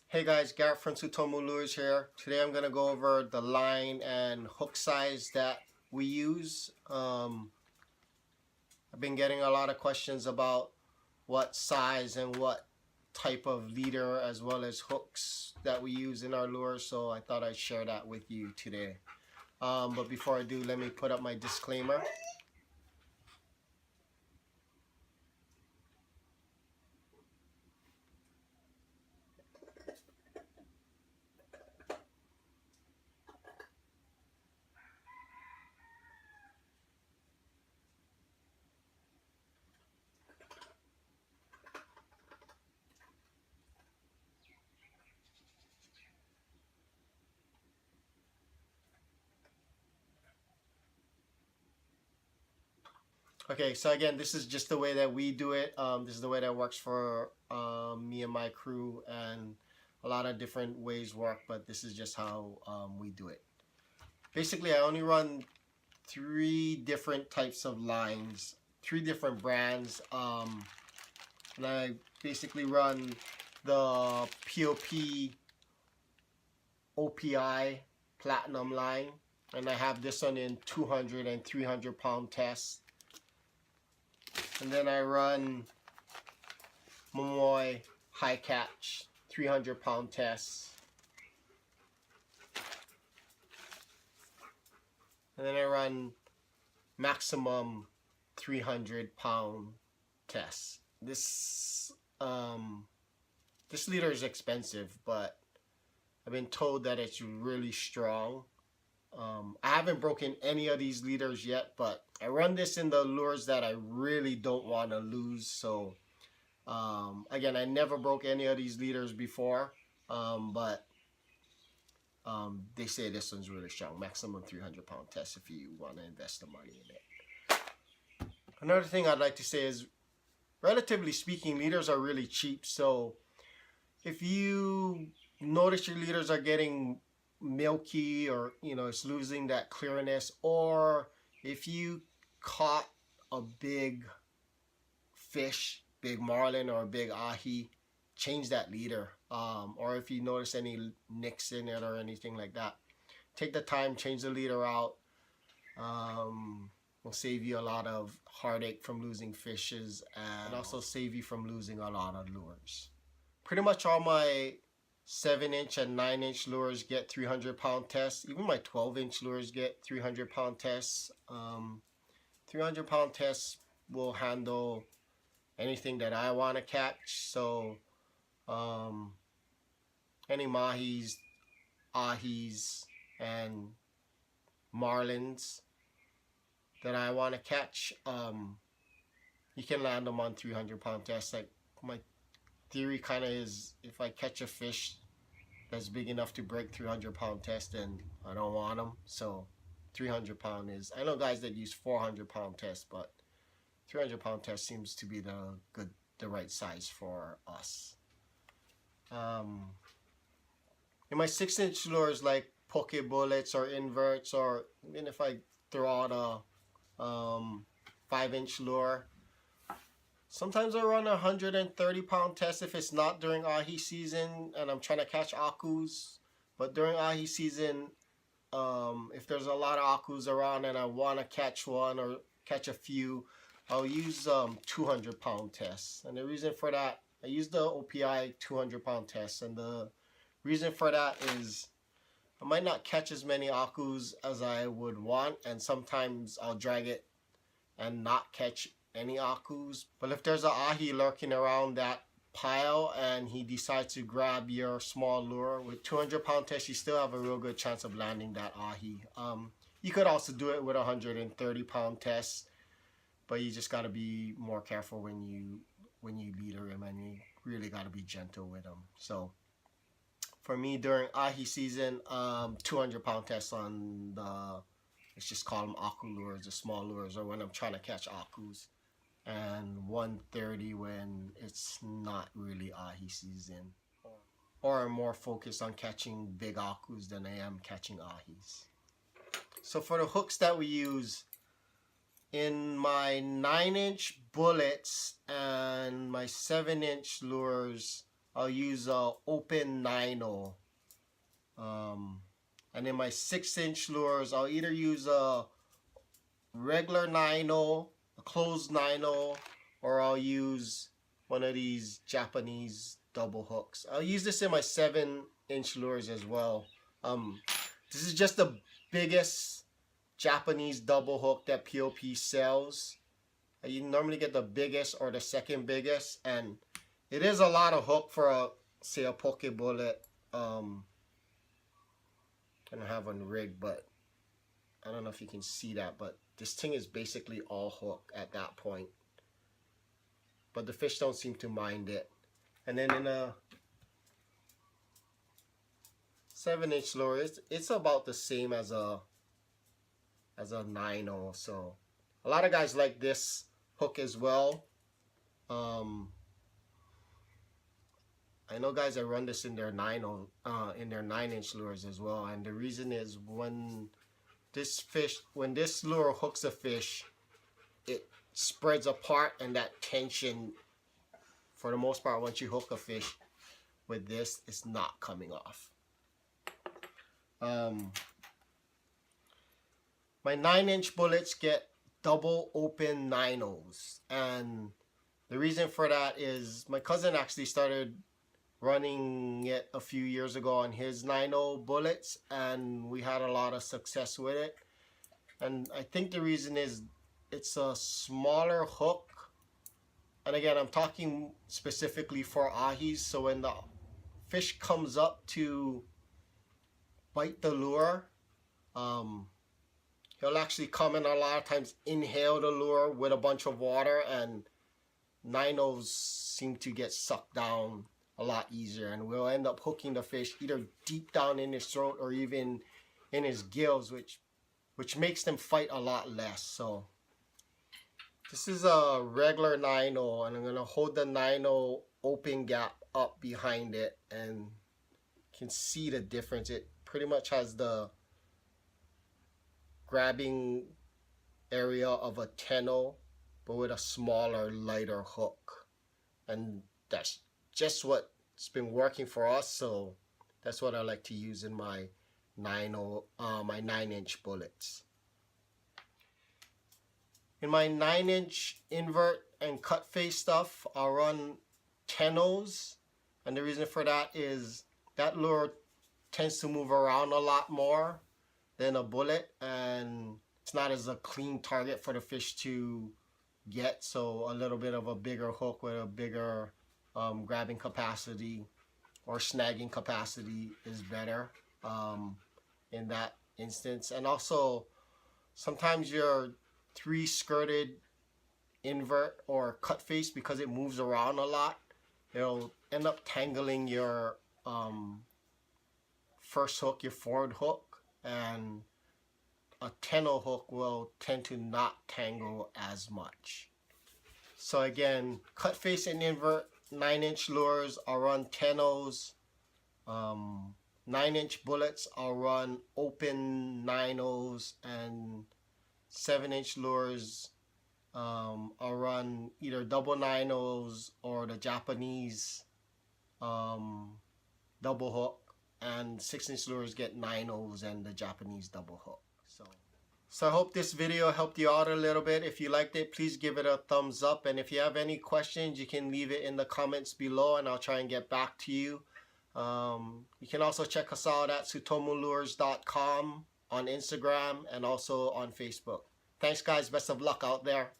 Hey guys, Garrett from Sutomo Lures here. Today I'm going to go over the line and hook size that we use. I've been getting a lot of questions about what size and what type of leader as well as hooks that we use in our lures, so I thought I'd share that with you today. But before I do, let me put up my disclaimer. Okay, so again, this is just the way that we do it. This is the way that works for me and my crew, and a lot of different ways work, but this is just how we do it. Basically, I only run 3 different types of lines, 3 different brands, and I basically run the POP OPI Platinum line, and I have this one in 200 and 300 pound tests. And then I run Momoy High Catch 300 pound tests. And then I run maximum 300 pound tests. This leader is expensive, but I've been told that it's really strong. I haven't broken any of these leaders yet, but I run this in the lures that I really don't want to lose. So again, I never broke any of these leaders before, but they say this one's really strong. Maximum 300 pound test if you want to invest the money in it. Another thing I'd like to say is, relatively speaking, leaders are really cheap. So if you notice your leaders are getting milky, or it's losing that clearness, or if you caught a big fish, big marlin or a big ahi, change that leader. Or if you notice any nicks in it or anything like that, take the time, change the leader out. Will save you a lot of heartache from losing fishes, and also save you from losing a lot of lures. Pretty much all my 7-inch and 9-inch lures get 300 pound tests. Even my 12-inch lures get 300 pound tests. 300 pound tests will handle anything that I want to catch. So any mahis, ahis, and marlins that I want to catch, you can land them on 300 pound tests. Like, my theory kind of is, if I catch a fish that's big enough to break 300 pound test, then I don't want them. So 300 pound is, I know guys that use 400 pound test, but 300 pound test seems to be the right size for us. In my 6-inch lures, like poke bullets or inverts, or even if I throw out a 5-inch lure, sometimes I run a 130 pound test if it's not during ahi season and I'm trying to catch akus. But during ahi season, if there's a lot of akus around and I want to catch one or catch a few, I'll use 200 pound tests. And the reason for that, I use the OPI 200 pound test, and the reason for that is I might not catch as many akus as I would want, and sometimes I'll drag it and not catch any akus. But if there's an ahi lurking around that pile and he decides to grab your small lure, with 200 pound test, you still have a real good chance of landing that ahi. You could also do it with a 130 pound test, but you just got to be more careful when you leader him, and you really got to be gentle with him. So for me, during ahi season, 200 pound tests on the, let's just call them aku lures, the small lures, or when I'm trying to catch akus, and 130 when it's not really ahi season, or I'm more focused on catching big akus than I am catching ahis. So for the hooks that we use, in my 9-inch bullets and my 7-inch lures, I'll use a open 9-0. And in my 6-inch lures, I'll either use a regular 9-0, a closed 9-0, or I'll use one of these Japanese double hooks. I'll use this in my 7-inch lures as well. This is just the biggest Japanese double hook that POP sells. You normally get the biggest or the second biggest, and it is a lot of hook for a, say, a poke bullet. I don't have one rigged, but I don't know if you can see that, but this thing is basically all hook at that point. But the fish don't seem to mind it. And then in a 7-inch lure, it's about the same as a 9-0. So a lot of guys like this hook as well. I know guys that run this in their 9-inch lures as well, and the reason is when this lure hooks a fish, it spreads apart, and that tension, for the most part, once you hook a fish with this, it's not coming off. My 9-inch bullets get double open 9-0s, and the reason for that is my cousin actually started running it a few years ago on his 9-0 bullets, and we had a lot of success with it. And I think the reason is it's a smaller hook, and again, I'm talking specifically for ahis. So when the fish comes up to bite the lure, he'll actually come and a lot of times inhale the lure with a bunch of water, and 9-0s seem to get sucked down a lot easier, and we'll end up hooking the fish either deep down in his throat or even in his gills, which makes them fight a lot less. So this is a regular 9-0, and I'm gonna hold the 9-0 open gap up behind it, and you can see the difference. It pretty much has the grabbing area of a 10-0, but with a smaller, lighter hook, and that's just what's been working for us. So that's what I like to use in my 9-inch bullets. In my 9-inch invert and cut face stuff, I'll run 10-0s, and the reason for that is that lure tends to move around a lot more than a bullet, and it's not as a clean target for the fish to get. So a little bit of a bigger hook with a bigger grabbing capacity or snagging capacity is better in that instance. And also sometimes your 3-skirted invert or cut face, because it moves around a lot, it'll end up tangling your first hook, your forward hook, and a 10-0 hook will tend to not tangle as much. So again, cut face and invert 9-inch lures, I'll run 10-0s. 9-inch bullets, I'll run open 9-0s, and 7-inch lures, I'll run either double 9-0s or the Japanese double hook, and 6-inch lures get 9-0s and the Japanese double hook. So I hope this video helped you out a little bit. If you liked it, please give it a thumbs up. And if you have any questions, you can leave it in the comments below, and I'll try and get back to you. You can also check us out at sutomolures.com on Instagram and also on Facebook. Thanks guys, best of luck out there.